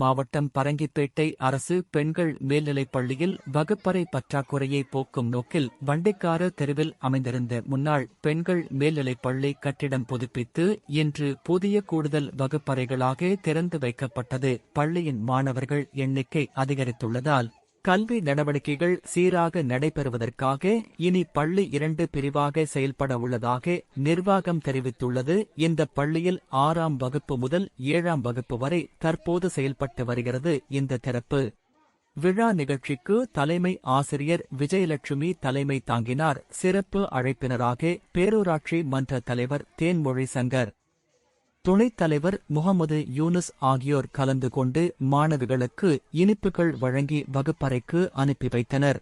மாவட்டம் பரங்கிப்பேட்டை அரசு பெண்கள் மேல்நிலைப் பள்ளியில் வகுப்பறை பற்றாக்குறையை போக்கும் நோக்கில் வண்டிக்கார தெருவில் அமைந்திருந்த முன்னாள் பெண்கள் மேல்நிலைப் பள்ளி கட்டிடம் புதுப்பித்து இன்று புதிய கூடுதல் வகுப்பறைகளாக திறந்து வைக்கப்பட்டது. பள்ளியின் மாணவர்கள் எண்ணிக்கை அதிகரித்துள்ளதால் கல்வி நடவடிக்கைகள் சீராக நடைபெறுவதற்காக இனி பள்ளி 2 பிரிவாக செயல்பட உள்ளதாக நிர்வாகம் தெரிவித்துள்ளது. இந்த பள்ளியில் 6ஆம் வகுப்பு முதல் 7ஆம் வகுப்பு வரை தற்போது செயல்பட்டு வருகிறது. இந்த திறப்பு விழா நிகழ்ச்சிக்கு தலைமை ஆசிரியர் விஜயலட்சுமி தலைமை தாங்கினார். சிறப்பு அழைப்பினராக பேரூராட்சி மன்ற தலைவர் தேன்மொழி சங்கர், துணைத் தலைவர் முகமது யூனுஸ் ஆகியோர் கலந்து கொண்டு மாணவிகளுக்கு இனிப்புகள் வழங்கி வகுப்பறைக்கு அனுப்பி வைத்தனர்.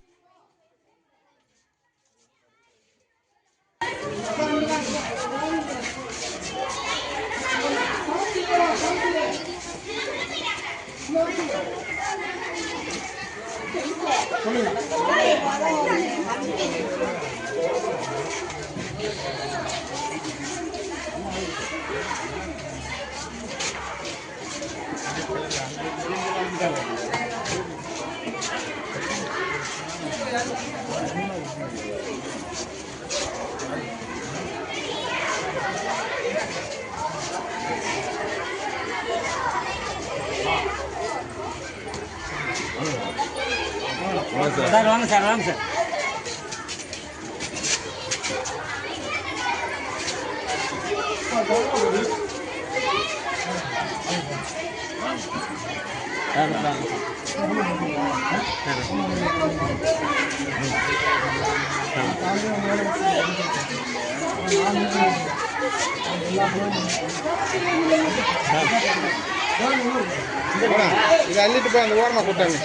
சார் வாங்க சார், வாங்க சார். இது அள்ளிட்டு போய் அந்த ஓரமாக கூட்டாங்க.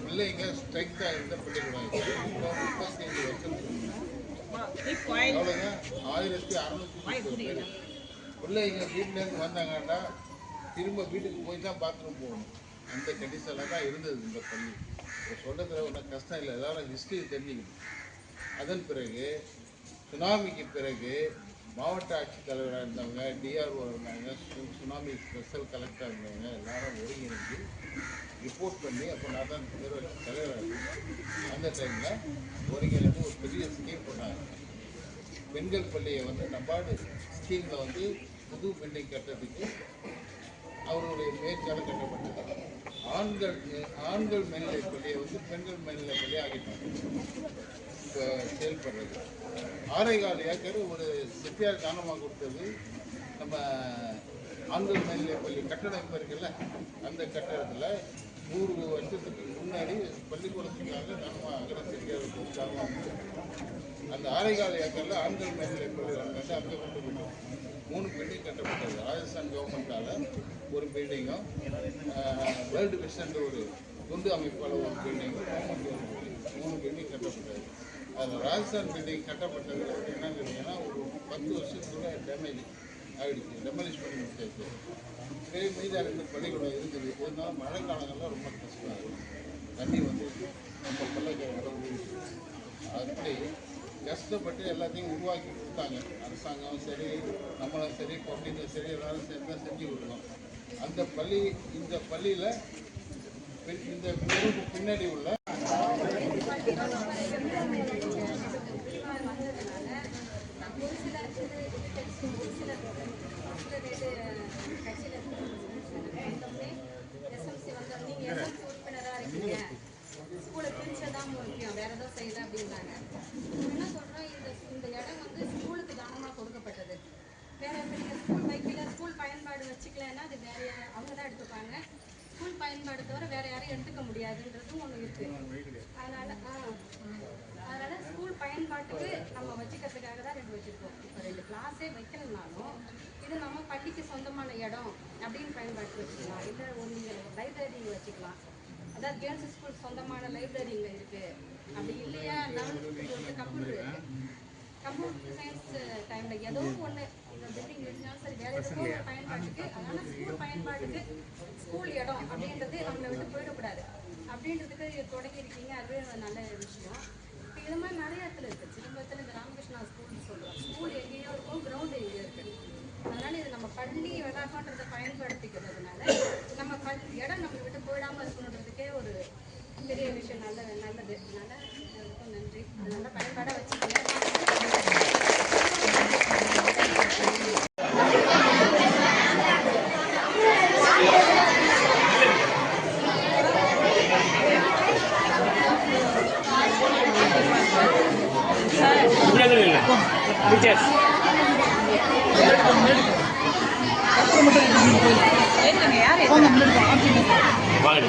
பிள்ளைங்க ஸ்ட்ரென்த்தாக இருந்த பிள்ளைங்க 35 வருஷம் 1630 பிள்ளைங்க வீட்டிலேருந்து வந்தாங்கன்னா திரும்ப வீட்டுக்கு போய் தான் பாத்ரூம் போகணும். அந்த கண்டிஷனில் தான் இருந்தது இந்த பள்ளி. சொல்கிறதுல ஒன்றும் கஷ்டம் இல்லை, எல்லாரும் ஹிஸ்ட்ரி தெரிஞ்சுக்கணும். அதன் பிறகு சுனாமிக்கு பிறகு மாவட்ட ஆட்சித்தலைவராக இருந்தவங்க, டிஆர்ஓ இருந்தாங்க, சுனாமி ஸ்பெஷல் கலெக்டராக இருந்தவங்க எல்லாரும் ஒருங்கிணைந்து ரிப்போர்ட் பண்ணி, அப்போ நான் தான் பேரூராட்சி தலைவராக இருந்தேன். அந்த டைமில் ஒருங்கிணைந்து ஒரு பெரிய ஸ்கீம் பண்ணாங்க. பெண்கள் பள்ளியை நபார்டு ஸ்கீமில் புது பில்டிங் கட்டுறதுக்கு அவருடைய முயற்சியால் கட்டப்பட்டது. ஆண்கள் மேல்நிலை பள்ளியை பெண்கள் மேல்நிலை பள்ளியை ஆகிட்டாங்க. இப்போ செயல்படுறது 6.25 ஏக்கர் ஒரு செட்டியார் தானமாக கொடுத்தது. நம்ம ஆண்கள் மேல்நிலை பள்ளி கட்டடம் இப்போ இருக்குல்ல, அந்த கட்டடத்தில் 100 வருஷத்துக்கு முன்னாடி பள்ளிக்கூடத்துக்காக தானமாக அகர செட்டியார் கொடுத்தாங்க. அந்த 6.25 ஏக்கரில் ஆண்கள் மேல்நிலை பள்ளி வந்து அங்கே கொண்டு போயிட்டோம். 3 பில்டிங் கட்டப்பட்டது. ராஜஸ்தான் கவர்மெண்ட்டால் ஒரு பில்டிங்கும், வேர்ல்டு விஷன் ஒரு குண்டு அமைப்பால் ஒரு பில்டிங்கும், கவர்மெண்ட் ஒரு பில்டிங், 3 பில்டிங் கட்டப்பட்டது. அதில் ராஜஸ்தான் பில்டிங் கட்டப்பட்டதில் என்னன்னு கேட்டிங்கன்னா ஒரு 10 வருஷத்துக்குள்ள டேமேஜ் ஆகிடுச்சு, டெமாலிஷ் பண்ணி முடிச்சாச்சு. மீதி 2 பள்ளிக்கூடம் இருக்குது. இருந்தாலும் மழை காலங்கள்லாம் ரொம்ப கஷ்டம் ஆகுது. தண்ணி நம்ம பள்ளக்கார அளவு அப்படி கஷ்டப்பட்டு எல்லாத்தையும் உருவாக்கி கொடுத்தாங்க. அரசாங்கம் சரி, நம்மளும் சரி, பப்ளிக்கும் சரி, எல்லாரும் சேர்ந்து செஞ்சு கொடுக்கணும். அந்த பள்ளி, இந்த பள்ளியில் இந்த பிரிவுக்கு பின்னாடி உள்ள ஸ்கூலை பிரிச்சதான் முக்கியம், வேற ஏதோ செய்யல அப்படின்னாங்க. என்ன சொல்றோம், இந்த இடம் ஸ்கூலுக்கு தானமாக கொடுக்கப்பட்டது. வேற நீங்க ஸ்கூல் வைக்கல, ஸ்கூல் பயன்பாடு வச்சுக்கலன்னா அது வேற அவங்க தான் எடுத்துப்பாங்க. ஸ்கூல் பயன்பாடு தவிர வேற யாரையும் எடுத்துக்க முடியாதுன்றதும் ஒன்று இருக்கு. அதனால ஸ்கூல் பயன்பாட்டுக்கு நம்ம வச்சுக்கிறதுக்காக தான் 2 வச்சிருக்கோம். இப்போ 2 கிளாஸே வைக்கணும்னாலும் இது நம்ம பள்ளிக்கு சொந்தமான இடம் அப்படின்னு பயன்பாட்டு வச்சுக்கலாம். இல்லை நீங்கள் லைப்ரரிங்க வச்சுக்கலாம். அதாவது கேர்ள்ஸ் ஸ்கூல் சொந்தமான லைப்ரரிங்க இருக்கு. அப்படி இல்லையா, கம்ப்யூட்டர் சயின்ஸ் டைம்ல ஏதோ ஒன்று பில்டிங் இருந்தாலும் சரி வேற ஏதோ ஒரு பயன்பாட்டுக்கு, அதனால ஸ்கூல் பயன்பாட்டுக்கு ஸ்கூல் இடம் அப்படின்றது நம்மளை விட்டு போயிடக்கூடாது அப்படின்றதுக்கு தொடங்கியிருக்கீங்க. அதுவே ஒரு நல்ல விஷயம். இப்போ இது மாதிரி நிறைய இடத்துல இருக்குது. சிதம்பரத்தில் இந்த ராமகிருஷ்ணா ஸ்கூல்னு சொல்கிறோம். ஸ்கூல் எங்கேயோ இருக்கும், கிரவுண்டு எங்கேயோ இருக்குது. அதனால் இது நம்ம பள்ளி வளாகன்றதை பயன்படுத்திக்கிறதுனால நம்ம இடம் நம்மளை விட்டு போயிடாமல் இருக்கணுன்றதுக்கே ஒரு பெரிய விஷயம். நல்லது. அதனால் எல்லாருக்கும் நன்றி. அது நல்ல பயன்பாடாக வச்சுக்கோங்க. வாங்க